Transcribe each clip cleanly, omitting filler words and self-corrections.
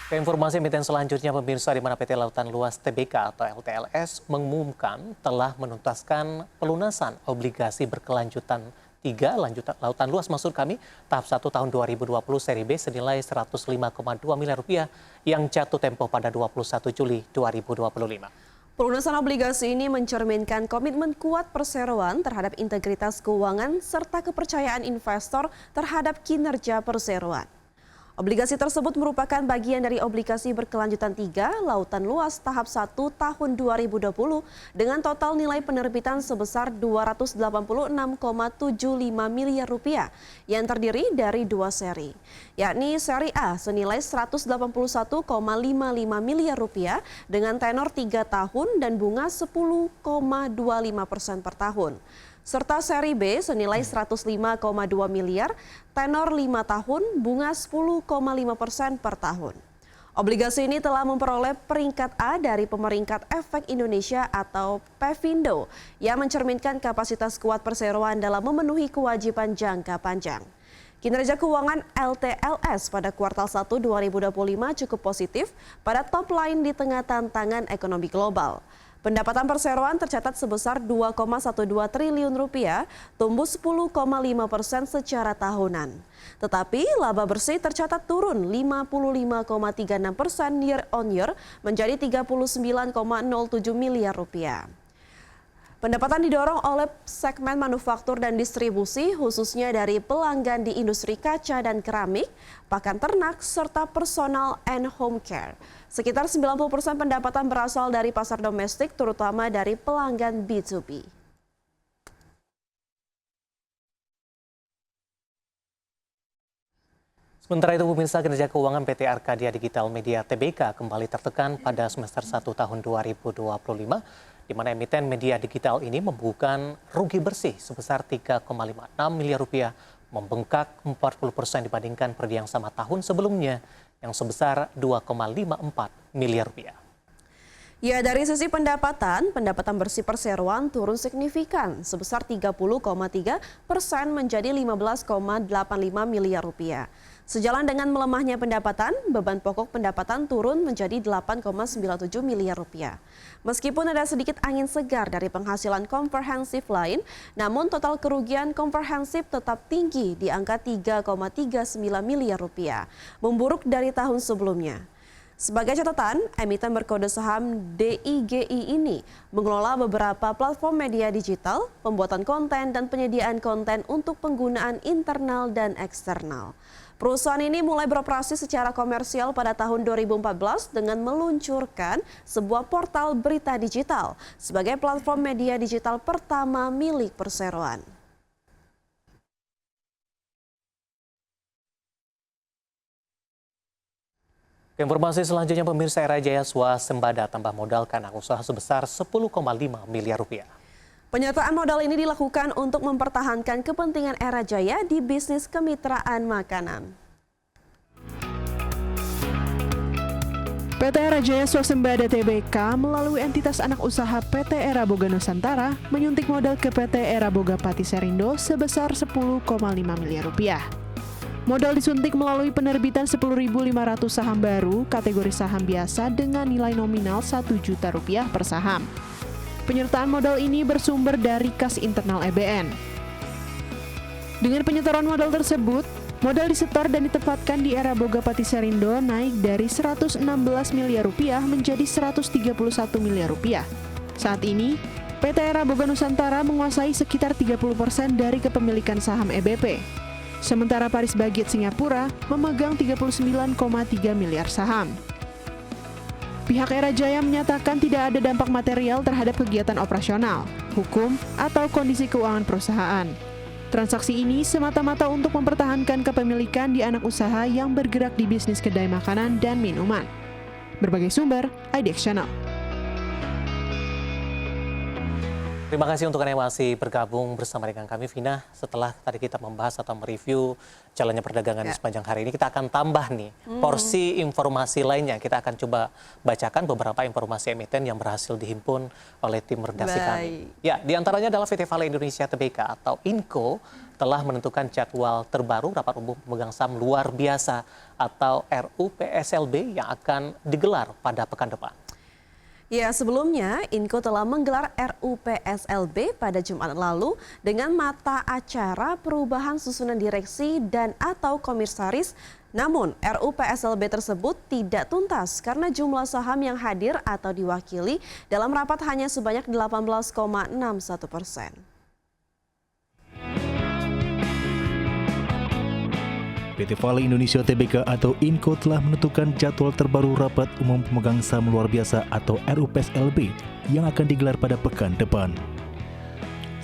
Ke informasi emiten selanjutnya, pemirsa, di mana PT Lautan Luas Tbk atau LTLS mengumumkan telah menuntaskan pelunasan obligasi berkelanjutan 3 Lautan Luas tahap 1 tahun 2020 seri B senilai 105,2 miliar rupiah yang jatuh tempo pada 21 Juli 2025. Pelunasan obligasi ini mencerminkan komitmen kuat perseroan terhadap integritas keuangan serta kepercayaan investor terhadap kinerja perseroan. Obligasi tersebut merupakan bagian dari obligasi berkelanjutan 3 Lautan Luas tahap 1 tahun 2020 dengan total nilai penerbitan sebesar 286,75 miliar rupiah yang terdiri dari 2 seri, yakni seri A senilai 181,55 miliar rupiah dengan tenor 3 tahun dan bunga 10,25% per tahun, serta seri B senilai 105,2 miliar, tenor 5 tahun, bunga 10,5% per tahun. Obligasi ini telah memperoleh peringkat A dari Pemeringkat Efek Indonesia atau Pevindo yang mencerminkan kapasitas kuat perseroan dalam memenuhi kewajiban jangka panjang. Kinerja keuangan LTLS pada kuartal 1 2025 cukup positif pada top line di tengah tantangan ekonomi global. Pendapatan perseroan tercatat sebesar 2,12 triliun rupiah, tumbuh 10,5% secara tahunan. Tetapi laba bersih tercatat turun 55,36% year on year menjadi 39,07 miliar rupiah. Pendapatan didorong oleh segmen manufaktur dan distribusi, khususnya dari pelanggan di industri kaca dan keramik, pakan ternak, serta personal and home care. Sekitar 90% pendapatan berasal dari pasar domestik, terutama dari pelanggan B2B. Sementara itu, pemirsa, kinerja keuangan PT Arcadia Digital Media Tbk kembali tertekan pada semester 1 tahun 2025, di mana emiten media digital ini membukukan rugi bersih sebesar 3,56 miliar rupiah, membengkak 40% dibandingkan periode yang sama tahun sebelumnya yang sebesar 2,54 miliar rupiah. Ya, dari sisi pendapatan bersih perseroan turun signifikan sebesar 30,3% menjadi 15,85 miliar rupiah. Sejalan dengan melemahnya pendapatan, beban pokok pendapatan turun menjadi 8,97 miliar rupiah. Meskipun ada sedikit angin segar dari penghasilan komprehensif lain, namun total kerugian komprehensif tetap tinggi di angka 3,39 miliar rupiah, memburuk dari tahun sebelumnya. Sebagai catatan, emiten berkode saham DIGI ini mengelola beberapa platform media digital, pembuatan konten, dan penyediaan konten untuk penggunaan internal dan eksternal. Perusahaan ini mulai beroperasi secara komersial pada tahun 2014 dengan meluncurkan sebuah portal berita digital sebagai platform media digital pertama milik perseroan. Informasi selanjutnya, pemirsa, Era Jaya Swasembada tambah modal ke anak usaha sebesar 10,5 miliar rupiah. Penyertaan modal ini dilakukan untuk mempertahankan kepentingan Era Jaya di bisnis kemitraan makanan. PT Era Jaya Swasembada Tbk melalui entitas anak usaha PT Era Boga Nusantara menyuntik modal ke PT Era Boga Pati Serindo sebesar 10,5 miliar rupiah. Modal disuntik melalui penerbitan 10.500 saham baru kategori saham biasa dengan nilai nominal Rp1 juta per saham. Penyertaan modal ini bersumber dari kas internal EBN. Dengan penyetoran modal tersebut, modal disetor dan ditempatkan di Era Boga Pati Serindo naik dari 116 miliar rupiah menjadi 131 miliar rupiah. Saat ini, PT Era Boga Nusantara menguasai sekitar 30% dari kepemilikan saham EBP. Sementara Paris Baguette Singapura memegang 39,3 miliar saham. Pihak Era Jaya menyatakan tidak ada dampak material terhadap kegiatan operasional, hukum, atau kondisi keuangan perusahaan. Transaksi ini semata-mata untuk mempertahankan kepemilikan di anak usaha yang bergerak di bisnis kedai makanan dan minuman. Berbagai sumber, IDX Channel. Terima kasih untuk Anda yang masih bergabung bersama dengan kami, Vina. Setelah tadi kita membahas atau mereview jalannya perdagangan di sepanjang hari ini, kita akan tambah nih porsi informasi lainnya. Kita akan coba bacakan beberapa informasi emiten yang berhasil dihimpun oleh tim redaksi kami. Ya, diantaranya adalah PT Vale Indonesia Tbk atau INCO telah menentukan jadwal terbaru rapat umum pemegang saham luar biasa atau RUPSLB yang akan digelar pada pekan depan. Ya, sebelumnya INCO telah menggelar RUPSLB pada Jumat lalu dengan mata acara perubahan susunan direksi dan atau komisaris. Namun RUPSLB tersebut tidak tuntas karena jumlah saham yang hadir atau diwakili dalam rapat hanya sebanyak 18,61%. PT Vale Indonesia Tbk atau INCO telah menentukan jadwal terbaru rapat umum pemegang saham luar biasa atau RUPSLB yang akan digelar pada pekan depan.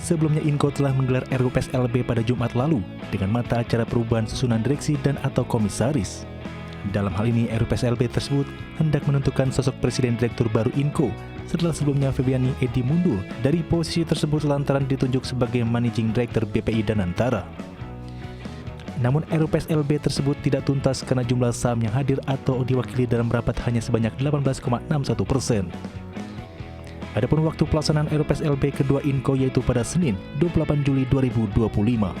Sebelumnya INCO telah menggelar RUPSLB pada Jumat lalu dengan mata acara perubahan susunan direksi dan atau komisaris. Dalam hal ini RUPSLB tersebut hendak menentukan sosok presiden direktur baru INCO setelah sebelumnya Febiani Edi mundur dari posisi tersebut lantaran ditunjuk sebagai Managing Director BPI Danantara. Namun RUPSLB tersebut tidak tuntas karena jumlah saham yang hadir atau diwakili dalam rapat hanya sebanyak 18,61%. Adapun waktu pelaksanaan RUPSLB kedua INCO yaitu pada Senin 28 Juli 2025.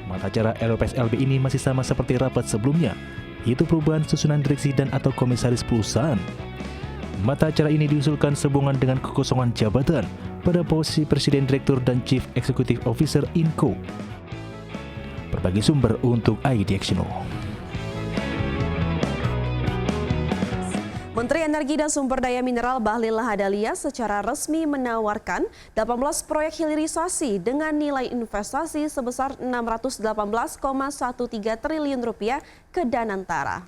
Mata acara RUPSLB ini masih sama seperti rapat sebelumnya, yaitu perubahan susunan direksi dan atau komisaris perusahaan. Mata acara ini diusulkan sehubungan dengan kekosongan jabatan pada posisi Presiden Direktur dan Chief Executive Officer INCO. Berbagi sumber untuk IDX Channel. Menteri Energi dan Sumber Daya Mineral Bahlil Lahadalia secara resmi menawarkan 18 proyek hilirisasi dengan nilai investasi sebesar Rp618,13 triliun ke Danantara.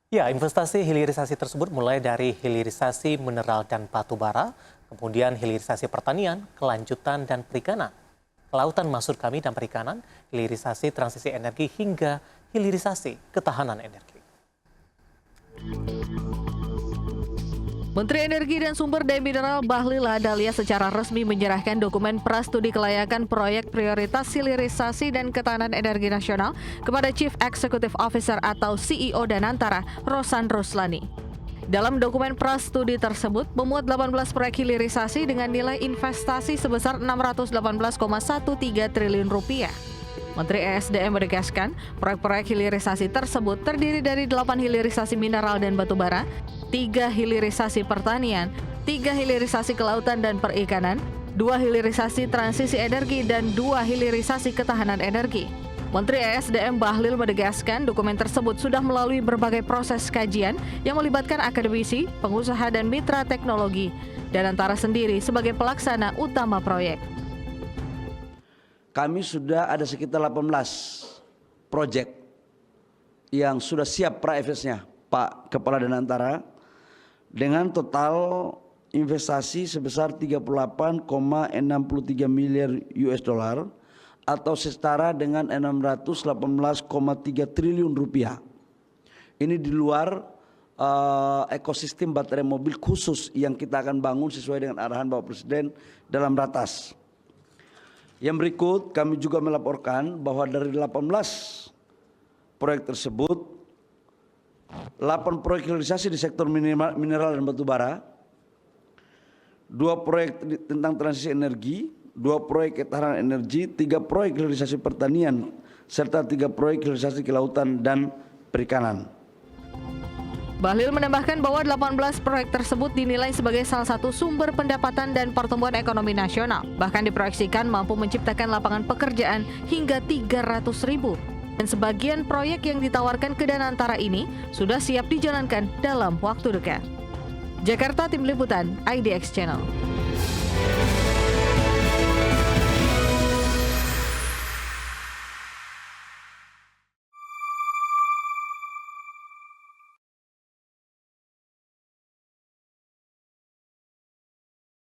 Ya, investasi hilirisasi tersebut mulai dari hilirisasi mineral dan batu bara, kemudian hilirisasi pertanian, kelanjutan dan perikanan. Kelautan maksud kami dan perikanan, hilirisasi transisi energi hingga hilirisasi ketahanan energi. Menteri Energi dan Sumber Daya Mineral Bahlil Lahadalia secara resmi menyerahkan dokumen prastudi kelayakan proyek prioritas hilirisasi dan ketahanan energi nasional kepada Chief Executive Officer atau CEO Danantara, Rosan Ruslani. Dalam dokumen prastudi tersebut memuat 18 proyek hilirisasi dengan nilai investasi sebesar Rp618,13 triliun. Menteri ESDM menegaskan, proyek-proyek hilirisasi tersebut terdiri dari 8 hilirisasi mineral dan batu bara, 3 hilirisasi pertanian, 3 hilirisasi kelautan dan perikanan, 2 hilirisasi transisi energi, dan 2 hilirisasi ketahanan energi. Menteri ESDM Bahlil menegaskan dokumen tersebut sudah melalui berbagai proses kajian yang melibatkan akademisi, pengusaha dan mitra teknologi, Danantara sendiri sebagai pelaksana utama proyek. Kami sudah ada sekitar 18 proyek yang sudah siap pra-FS-nya Pak Kepala Danantara dengan total investasi sebesar 38,63 miliar US dollar atau setara dengan 618,3 triliun rupiah. Ini di luar ekosistem baterai mobil khusus yang kita akan bangun sesuai dengan arahan Bapak Presiden dalam ratas. Yang berikut kami juga melaporkan bahwa dari 18 proyek tersebut, 8 proyek hilirisasi di sektor mineral dan batu bara, 2 proyek tentang transisi energi, 2 proyek ketahanan energi, 3 proyek hilirisasi pertanian, serta 3 proyek hilirisasi kelautan dan perikanan. Bahlil menambahkan bahwa 18 proyek tersebut dinilai sebagai salah satu sumber pendapatan dan pertumbuhan ekonomi nasional. Bahkan diproyeksikan mampu menciptakan lapangan pekerjaan hingga 300.000. Dan sebagian proyek yang ditawarkan ke Danantara ini sudah siap dijalankan dalam waktu dekat. Jakarta, Tim Liputan IDX Channel.